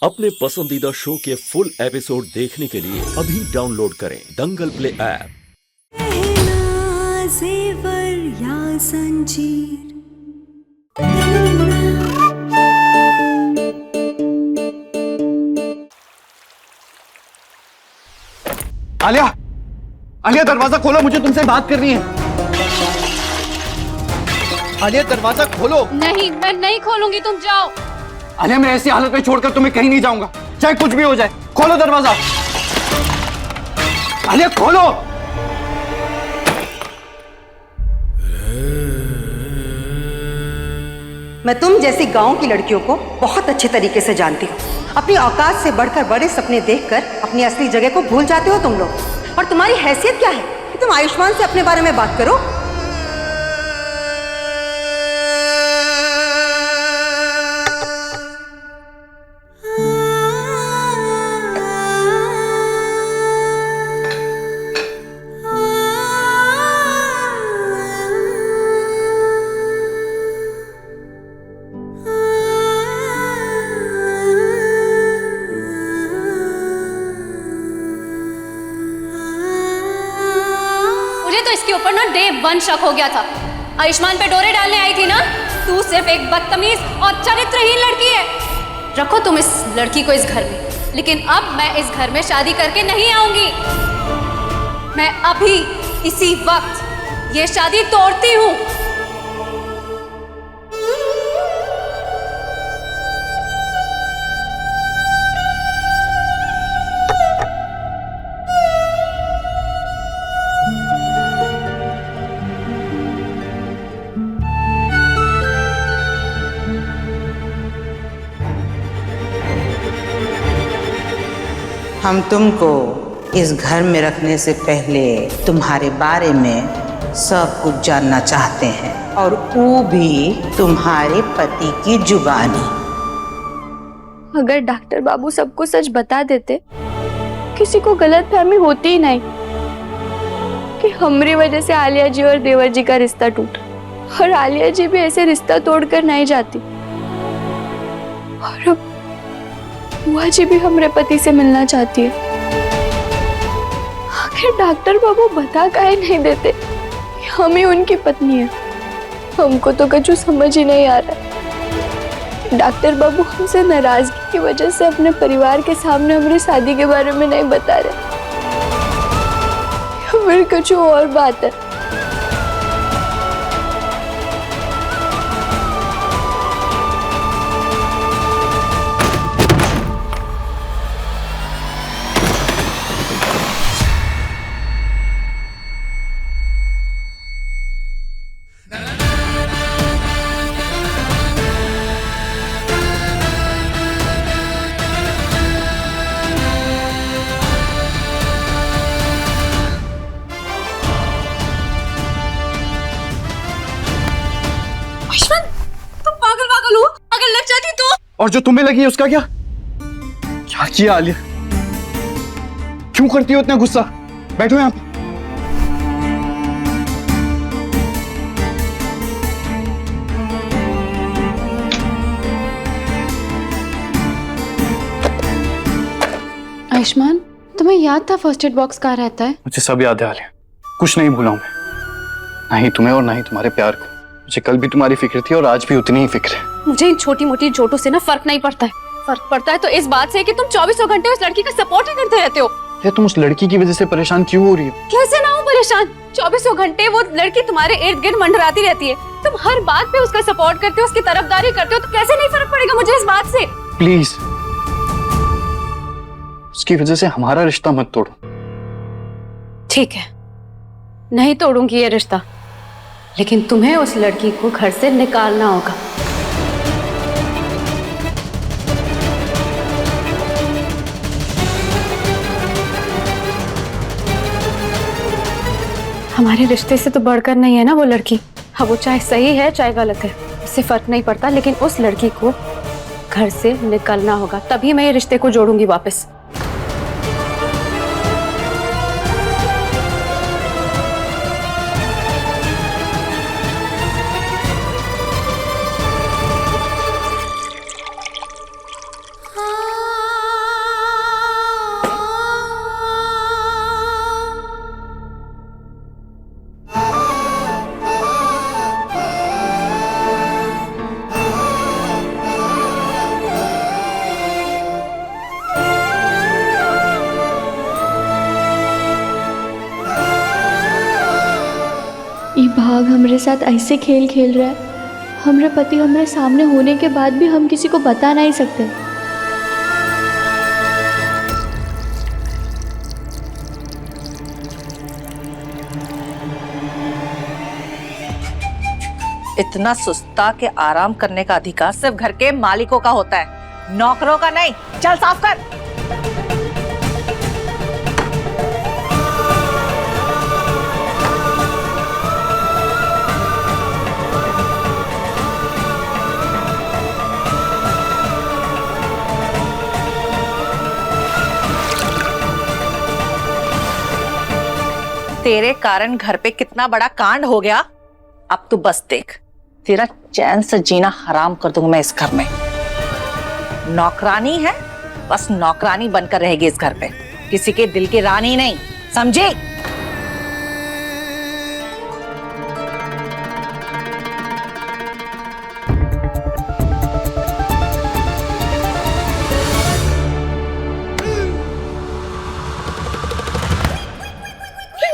अपने पसंदीदा शो के फुल एपिसोड देखने के लिए अभी डाउनलोड करें दंगल प्ले ऐप। जेवर या संजीर आलिया, आलिया दरवाजा खोलो, मुझे तुमसे बात करनी है। आलिया दरवाजा खोलो। नहीं, मैं नहीं खोलूंगी, तुम जाओ। आलिया मैं ऐसी हालत में छोड़कर तुम्हें कहीं नहीं जाऊंगा, चाहे कुछ भी हो जाए। खोलो दरवाजा। आलिया खोलो। मैं तुम जैसी गांव की लड़कियों को बहुत अच्छे तरीके से जानती हूँ। अपनी औकात से बढ़कर बड़े सपने देखकर अपनी असली जगह को भूल जाते हो तुम लोग। और तुम्हारी हैसियत क्या है कि तुम आयुष्मान से अपने बारे में बात करो? तो इसके ऊपर ना डे 1 शक हो गया था। आयुष्मान पे डोरे डालने आई थी ना। तू सिर्फ एक बदतमीज और चरित्रहीन लड़की है। रखो तुम इस लड़की को इस घर में, लेकिन अब मैं इस घर में शादी करके नहीं आऊंगी। मैं अभी इसी वक्त ये शादी तोड़ती हूँ। हम तुमको इस घर में रखने से पहले तुम्हारे बारे में सब कुछ जानना चाहते हैं, और वो भी तुम्हारे पति की जुबानी। अगर डॉक्टर बाबू सबको सच बता देते, किसी को गलतफहमी होती ही नहीं कि हमारी वजह से आलिया जी और देवर जी का रिश्ता टूटा, और आलिया जी भी ऐसे रिश्ता तोड़कर नहीं जाती। और अब बुआ जी भी हमारे पति से मिलना चाहती है। आखिर डॉक्टर बाबू बता काहे नहीं देते कि हम ही उनकी पत्नी है? हमको तो कुछ समझ ही नहीं आ रहा। डॉक्टर बाबू हमसे नाराजगी की वजह से अपने परिवार के सामने हमारी शादी के बारे में नहीं बता रहे, या फिर कुछ और बात है। और जो तुम्हें लगी उसका क्या किया आलिया? क्यों करती हो इतना गुस्सा? बैठो यहाँ पे। आयुष्मान, तुम्हें याद था फर्स्ट एड बॉक्स कहाँ रहता है? मुझे सब याद है आलिया, कुछ नहीं भूला मैं, ना ही तुम्हें और ना ही तुम्हारे प्यार को। मुझे कल भी तुम्हारी फिक्र थी और आज भी उतनी ही फिक्र है। मुझे इन छोटी मोटी चोटों से ना फर्क नहीं पड़ता है। फर्क पड़ता है तो इस बात से कि तुम 24 घंटे उस लड़की का सपोर्ट ही करते रहते हो। ये तुम उस लड़की की वजह से परेशान क्यों हो रही हो? कैसे ना हो परेशान? 24 घंटे वो लड़की तुम्हारे इर्द गिर्द मंडराती रहती है। तुम हर बात पे उसका सपोर्ट करते हो, उसकी तरफदारी करते हो, तो कैसे नहीं फर्क पड़ेगा मुझे इस बात से? प्लीज उसकी वजह से हमारा रिश्ता मत तोड़ो। ठीक है, नहीं तोड़ूंगी ये रिश्ता, लेकिन तुम्हें उस लड़की को घर से निकालना होगा। हमारे रिश्ते से तो बढ़कर नहीं है ना वो लड़की। हाँ, वो चाहे सही है चाहे गलत है, इससे फर्क नहीं पड़ता, लेकिन उस लड़की को घर से निकलना होगा, तभी मैं ये रिश्ते को जोड़ूंगी वापस। हमारे साथ ऐसे खेल खेल रहा है, हमारे पति हमारे सामने होने के बाद भी हम किसी को बता नहीं सकते। इतना सुस्ता के आराम करने का अधिकार सिर्फ घर के मालिकों का होता है, नौकरों का नहीं। चल साफ कर। तेरे कारण घर पे कितना बड़ा कांड हो गया। अब तू बस देख, तेरा चैन से जीना हराम कर दूंगा मैं इस घर में। नौकरानी है, बस नौकरानी बनकर रहेगी इस घर पे, किसी के दिल की रानी नहीं, समझी?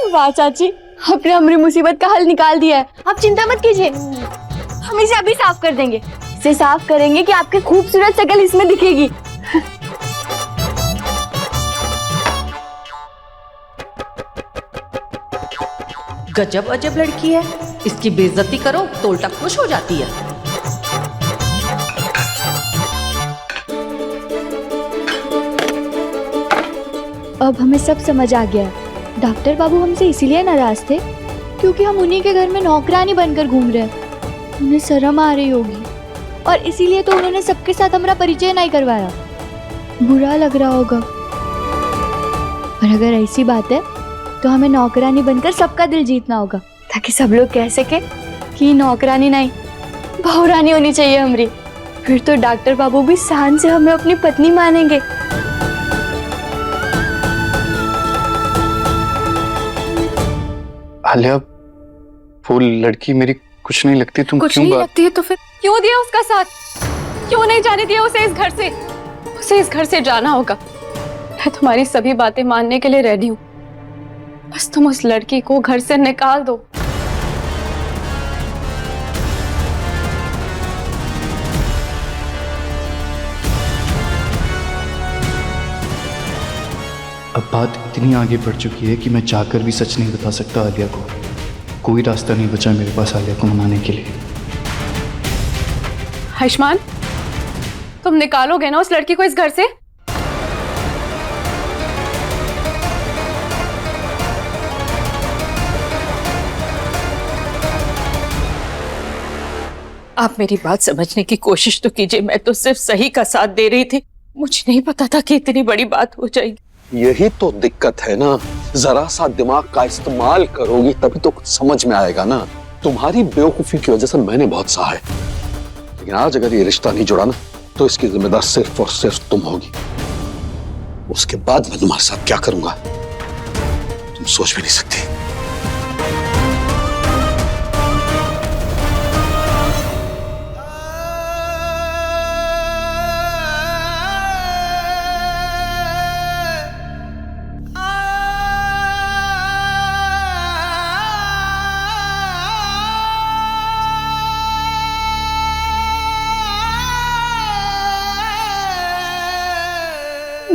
वाह चाची, आपने हमारी मुसीबत का हल निकाल दिया है। आप चिंता मत कीजिए, हम इसे अभी साफ कर देंगे। इसे साफ करेंगे कि आपकी खूबसूरत शक्ल इसमें दिखेगी। गजब अजब लड़की है, इसकी बेइज्जती करो तो उल्टा खुश हो जाती है। अब हमें सब समझ आ गया है। डॉक्टर बाबू हमसे इसीलिए नाराज थे क्योंकि हम उन्हीं के घर में नौकरानी बनकर घूम रहे हैं। उन्हें शर्म आ रही होगी और इसीलिए तो उन्होंने सबके साथ हमारा परिचय नहीं करवाया। बुरा लग रहा होगा, पर अगर ऐसी बात है तो हमें नौकरानी बनकर सबका दिल जीतना होगा, ताकि सब लोग कह सके कि नौकरानी नहीं बहुरानी होनी चाहिए हमारी। फिर तो डॉक्टर बाबू भी शान से हमें अपनी पत्नी मानेंगे। आलिया, वो लड़की मेरी कुछ नहीं लगती, तुम कुछ क्यों नहीं बात? लगती है तो फिर क्यों दिया उसका साथ? क्यों नहीं जाने दिया उसे इस घर से? उसे इस घर से जाना होगा। मैं तुम्हारी सभी बातें मानने के लिए रेडी हूँ, बस तुम उस लड़की को घर से निकाल दो। अब बात इतनी आगे बढ़ चुकी है कि मैं चाहकर भी सच नहीं बता सकता आलिया को। कोई रास्ता नहीं बचा मेरे पास आलिया को मनाने के लिए। आयुष्मान, तुम निकालोगे ना उस लड़की को इस घर से? आप मेरी बात समझने की कोशिश तो कीजिए। मैं तो सिर्फ सही का साथ दे रही थी, मुझे नहीं पता था कि इतनी बड़ी बात हो जाएगी। यही तो दिक्कत है ना, जरा सा दिमाग का इस्तेमाल करोगी तभी तो कुछ समझ में आएगा ना। तुम्हारी बेवकूफी की वजह से मैंने बहुत सहा है, लेकिन आज अगर ये रिश्ता नहीं जुड़ा ना तो इसकी जिम्मेदार सिर्फ और सिर्फ तुम होगी। उसके बाद मैं तुम्हारे साथ क्या करूंगा तुम सोच भी नहीं सकती।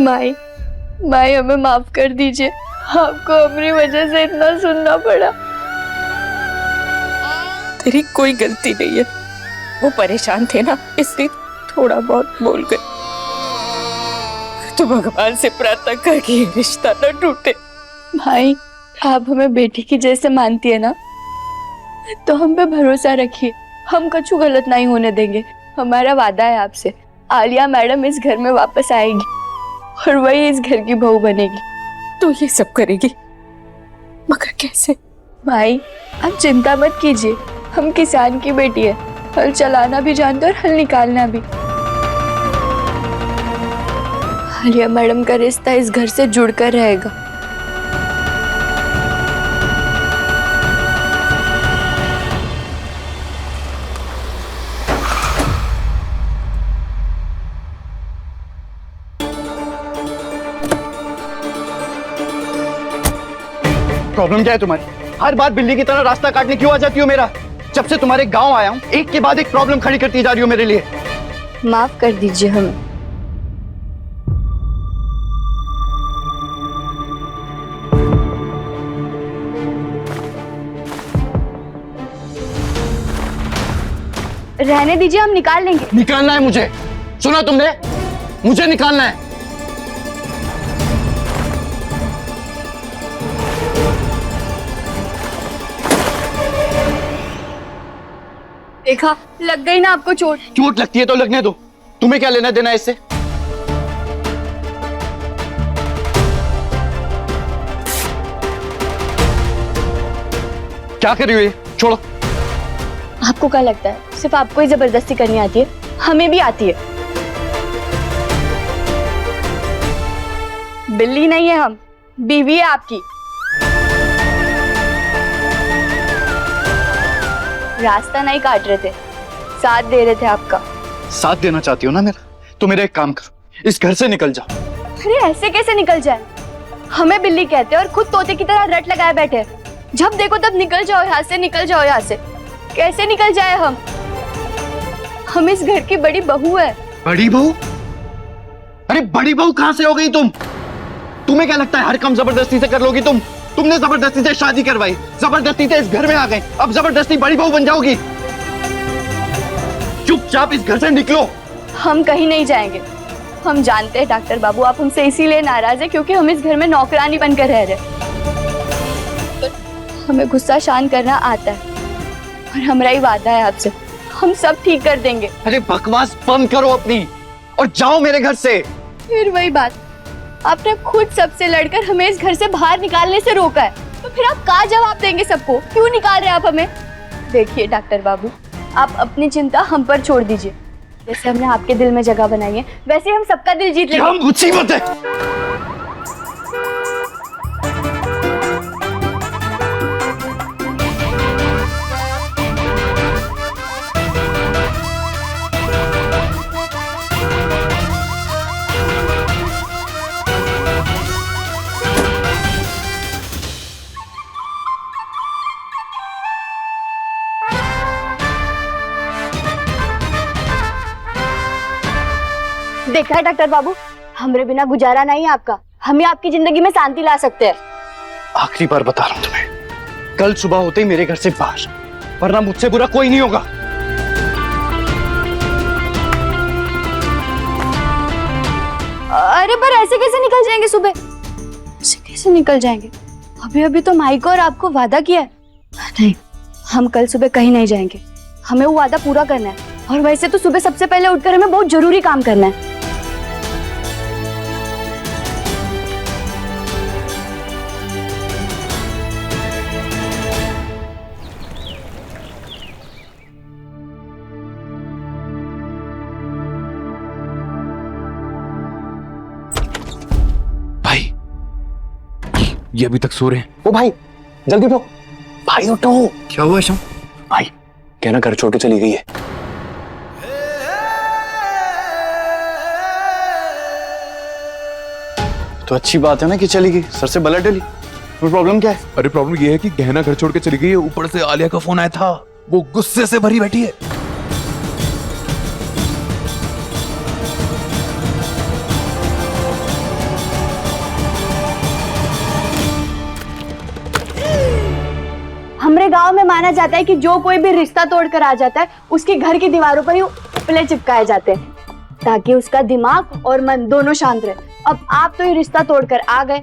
माई, माई हमें माफ कर दीजिए, आपको हमारी वजह से इतना सुनना पड़ा। तेरी कोई गलती नहीं है, वो परेशान थे ना इसलिए थोड़ा बहुत बोल गए। तो भगवान से प्रार्थना कर कि ये रिश्ता न टूटे। भाई, आप हमें बेटी की जैसे मानती है ना, तो हम पे भरोसा रखिए, हम कुछ गलत नहीं होने देंगे। हमारा वादा है आपसे, आलिया मैडम इस घर में वापस आएगी और वही इस घर की बहू बनेगी। तो ये सब करेगी, मगर कैसे? भाई, आप चिंता मत कीजिए, हम किसान की बेटी है, हल चलाना भी जानते और हल निकालना भी। आलिया मैडम का रिश्ता इस घर से जुड़कर रहेगा। प्रॉब्लम क्या है तुम्हारी? हर बार बिल्ली की तरह रास्ता काटने क्यों आ जाती हो मेरा? जब से तुम्हारे गांव आया हूँ एक के बाद एक प्रॉब्लम खड़ी करती जा रही हो मेरे लिए। माफ कर दीजिए हमें। रहने दीजिए, हम निकाल लेंगे। निकालना है मुझे, सुना तुमने? मुझे निकालना है। देखा, लग गई ना आपको चोट? चोट लगती है तो लगने दो, तुम्हें क्या लेना देना है इससे? क्या कर रही हो ये? छोड़ो। आपको क्या लगता है सिर्फ आपको ही जबरदस्ती करनी आती है? हमें भी आती है। बिल्ली नहीं है हम, बीवी है आपकी। रास्ता नहीं काट रहे थे, साथ दे रहे थे आपका। साथ देना चाहती हो ना मेरा? तो मेरा एक काम करो, इस घर से निकल जाओ। अरे ऐसे कैसे निकल जाए? हमें बिल्ली कहते हैं और खुद तोते की तरह रट लगाए बैठे हैं। जब देखो तब निकल जाओ यहाँ से, निकल जाओ यहाँ से। कैसे निकल जाए हम? हम इस घर की बड़ी बहू है। बड़ी बहू? अरे बड़ी बहू कहां से हो गई तुम? तुम्हें क्या लगता है हर काम जबरदस्ती से कर लोगी तुम? तुमने जबरदस्ती से शादी करवाई, जबरदस्ती से इस घर में आ गए, अब जबरदस्ती बड़ी बहू बन जाओगी। चुपचाप इस घर से निकलो। हम कहीं नहीं जाएंगे। हम जानते हैं डॉक्टर बाबू आप हमसे इसीलिए नाराज है क्योंकि हम इस घर में नौकरानी बनकर रह रहे। हमें गुस्सा शांत करना आता है और हमारा ही वादा है आपसे, हम सब ठीक कर देंगे। अरे बकवास बंद करो अपनी और जाओ मेरे घर से। फिर वही बात, आपने खुद सबसे लड़कर हमें इस घर से बाहर निकालने से रोका है, तो फिर आप क्या जवाब देंगे सबको? क्यों निकाल रहे हैं आप हमें? देखिए डॉक्टर बाबू, आप अपनी चिंता हम पर छोड़ दीजिए। जैसे हमने आपके दिल में जगह बनाई है वैसे हम सबका दिल जीत लेंगे। क्या मुसीबत है? देखा है डॉक्टर बाबू, हमरे बिना गुजारा नहीं है आपका। हम ही आपकी जिंदगी में शांति ला सकते हैं। आखिरी बार बता रहा हूं तुम्हें, कल सुबह होते ही मेरे घर से बाहर, वरना मुझसे बुरा कोई नहीं होगा। अरे पर ऐसे कैसे निकल जाएंगे सुबह? ऐसे कैसे निकल जाएंगे? अभी अभी तो माई को और आपको वादा किया है। नहीं, हम कल सुबह कहीं नहीं जाएंगे। हमें वो वादा पूरा करना है और वैसे तो सुबह सबसे पहले उठकर हमें बहुत जरूरी काम करना है। भाई ये अभी तक सो रहे हैं। ओ भाई जल्दी उठो, भाई उठो। क्या हुआ शाम? भाई कहना घर छोड़ के चली गई है। तो अच्छी बात है ना कि चली गई, सर से बला डली। प्रॉब्लम क्या है? अरे प्रॉब्लम ये है कि गहना घर छोड़ के चली गई है, ऊपर से आलिया का फोन आया था, वो गुस्से से भरी बैठी है। हमारे गांव में माना जाता है कि जो कोई भी रिश्ता तोड़कर आ जाता है उसके घर की दीवारों पर ही उपले चिपकाए जाते हैं ताकि उसका दिमाग और मन दोनों शांत रहे। अब आप तो ये रिश्ता तोड़कर आ गए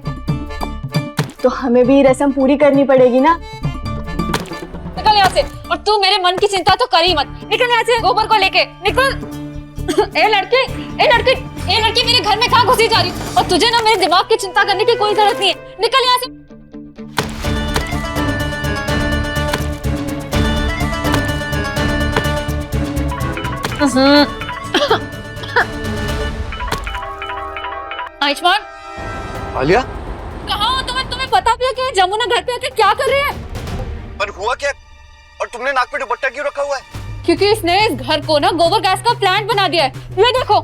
तो हमें भी रस्म पूरी करनी पड़ेगी ना। निकल यहाँ से, और तू मेरे मन की चिंता तो कर ही मत। निकल यहाँ से, गोबर को लेके निकल। ए लड़की मेरे घर में कहाँ घुसी जा रही? और तुझे ना मेरे दिमाग की चिंता करने की कोई जरूरत नहीं है। निकल यहाँ से। आयुष्मान, आलिया कहाँ हो तुम? तुम्हें पता भी है कि जमुना घर पे आके क्या कर रही है? पर हुआ क्या? और तुमने नाक पे दुपट्टा क्यों रखा हुआ है? क्योंकि इसने इस घर को ना गोबर गैस का प्लांट बना दिया है। ये देखो।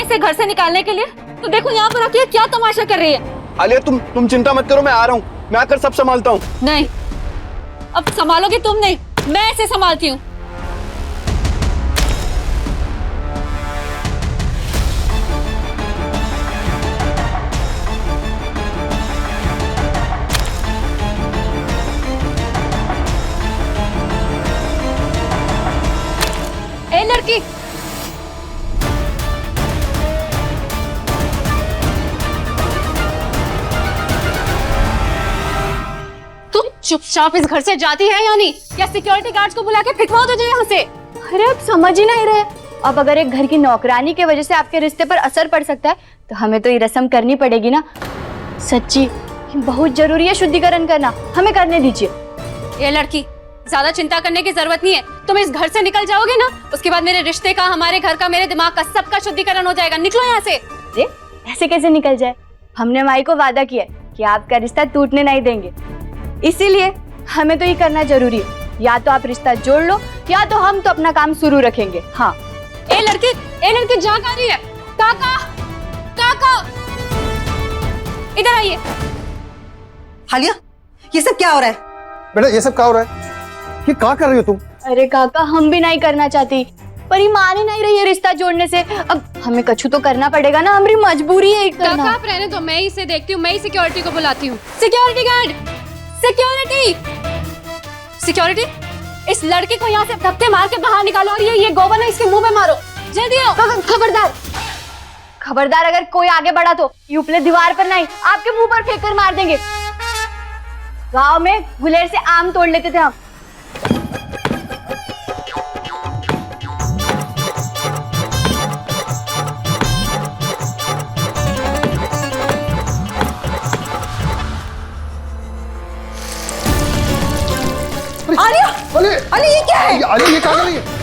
इसे घर से निकालने के लिए, तो देखो यहाँ पर आके क्या तमाशा कर रही है। आलिया तुम चिंता मत करो, मैं आ रहा हूँ, मैं आकर सब संभालता हूँ। नहीं, अब संभालोगे तुम नहीं, मैं इसे संभालती हूँ। ए लड़की, तुम चुपचाप इस घर से जाती है या नहीं, या सिक्योरिटी गार्ड्स को बुला के फिटवा दो यहाँ से। अरे आप समझ ही नहीं रहे। अब अगर एक घर की नौकरानी के वजह से आपके रिश्ते पर असर पड़ सकता है तो हमें तो ये रस्म करनी पड़ेगी ना। सच्ची बहुत जरूरी है शुद्धिकरण करना, हमें करने दीजिए। ये लड़की, ज्यादा चिंता करने की जरूरत नहीं है। तुम इस घर से निकल जाओगे ना, उसके बाद मेरे रिश्ते का, हमारे घर का, मेरे दिमाग का, सबका शुद्धिकरण हो जाएगा। निकलो यहाँ से। ऐसे कैसे निकल जाए? हमने माई को वादा किया है कि आपका रिश्ता टूटने नहीं देंगे, इसीलिए हमें तो ये करना जरूरी है। या तो आप रिश्ता जोड़ लो या तो हम तो अपना काम शुरू रखेंगे। हाँ। ए लड़की जा कहाँ रही है? काका, काका, इधर आइए। आलिया, ये सब क्या हो रहा है? बेटा ये सब क्या हो रहा है? ये क्या कर रही हो तुम? अरे काका, हम भी नहीं करना चाहती, पर ये मान ही नहीं रही है रिश्ता जोड़ने से। अब हमें कछु तो करना पड़ेगा ना, हमारी मजबूरी है करना। काका आप रहने दो, मैं इसे देखती हूँ, मैं ही सिक्योरिटी को बुलाती हूँ। सिक्योरिटी गार्ड, सिक्योरिटी, इस लड़के को यहाँ से धक्के मार के बाहर निकालो और ये गोबर ना इसके मुंह में मारो। जल्दी आओ। खबरदार, अगर कोई आगे बढ़ा तो यूपले दीवार पर नहीं, आपके मुंह पर फेंक कर मार देंगे। गांव में गुलेर से आम तोड़ लेते थे हम। आलिया, आलिया ये क्या है? आलिया ये क्या कर रही है?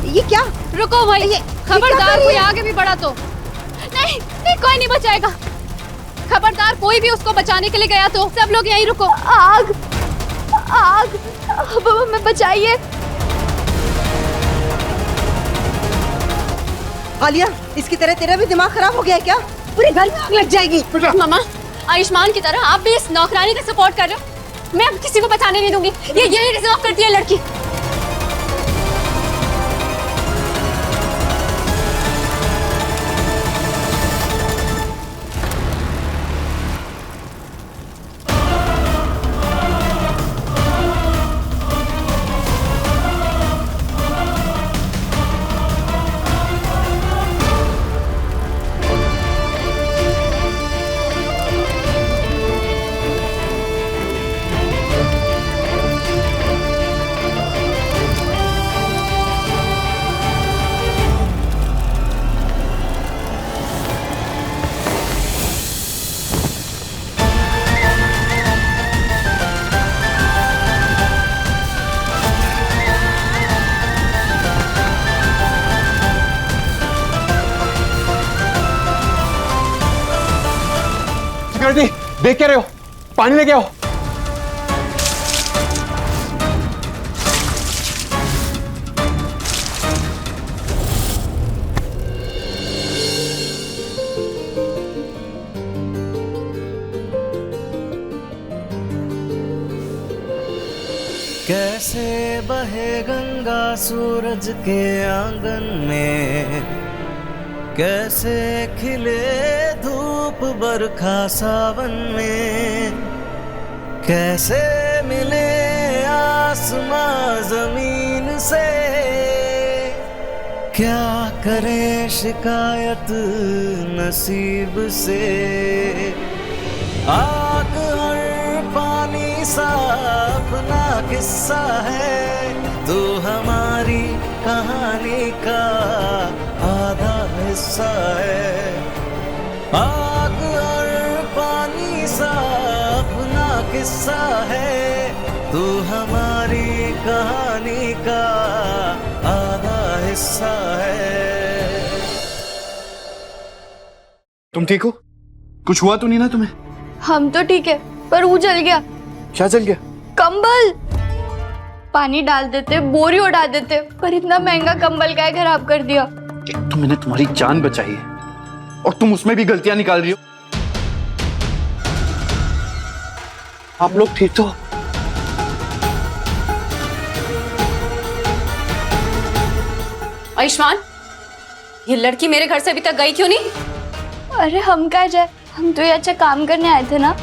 ये क्या? रुको भाई, खबरदार कोई आगे भी बढ़ा तो। नहीं, कोई नहीं बचाएगा। खबरदार कोई भी उसको बचाने के लिए गया तो सब लोग यहीं रुको। आग, हमें बचाइए। आलिया, इसकी तरह तेरा भी दिमाग खराब हो गया है क्या? पूरे घर में आग लग जाएगी। मामा, आयुष्मान की तरह आप भी इस नौकरानी का सपोर्ट कर रहे हो। मैं अब किसी को बचाने नहीं दूंगी। ये यही डिजर्व करती है लड़की। देख क्या रहे हो? पानी लेके आओ। कैसे बहे गंगा सूरज के आंगन में, कैसे खिले धूप बरखा सावन में, कैसे मिले आसमां जमीन से, क्या करे शिकायत नसीब से। आग और पानी सा अपना किस्सा है, तू हमारी कहानी का आधा हिस्सा है। आग किस्सा है, तू हमारी कहानी का आधा हिस्सा है। तुम ठीक हो? कुछ हुआ तो नहीं ना तुम्हें? हम तो ठीक है, पर वो जल गया। क्या जल गया? कंबल। पानी डाल देते, बोरी उड़ा देते, पर इतना महंगा कंबल क्या खराब कर दिया। एक तो मैंने तुम्हारी जान बचाई है और तुम उसमें भी गलतियां निकाल रही हो। आप लोग ठीक तो? आयुष्मान, ये लड़की मेरे घर से अभी तक गई क्यों नहीं? अरे हम कहाँ जाए, हम तो ये अच्छा काम करने आए थे ना।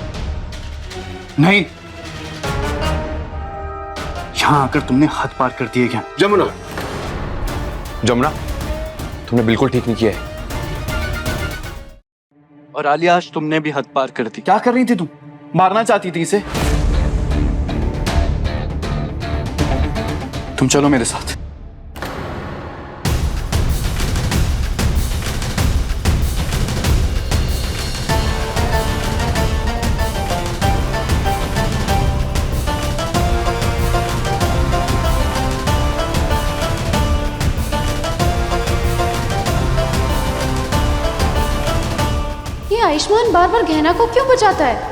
नहीं, यहां आकर तुमने हद पार कर दिए क्या? जमुना, जमुना, तुमने बिल्कुल ठीक नहीं किया है। और आलिया, आज तुमने भी हद पार कर दी। क्या कर रही थी तुम? मारना चाहती थी इसे? तुम चलो मेरे साथ। आयुष्मान बार बार गहना को क्यों बचाता है?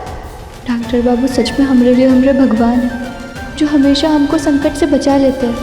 डॉक्टर बाबू सच में हमारे लिए हमारे भगवान है, जो हमेशा हमको संकट से बचा लेते हैं।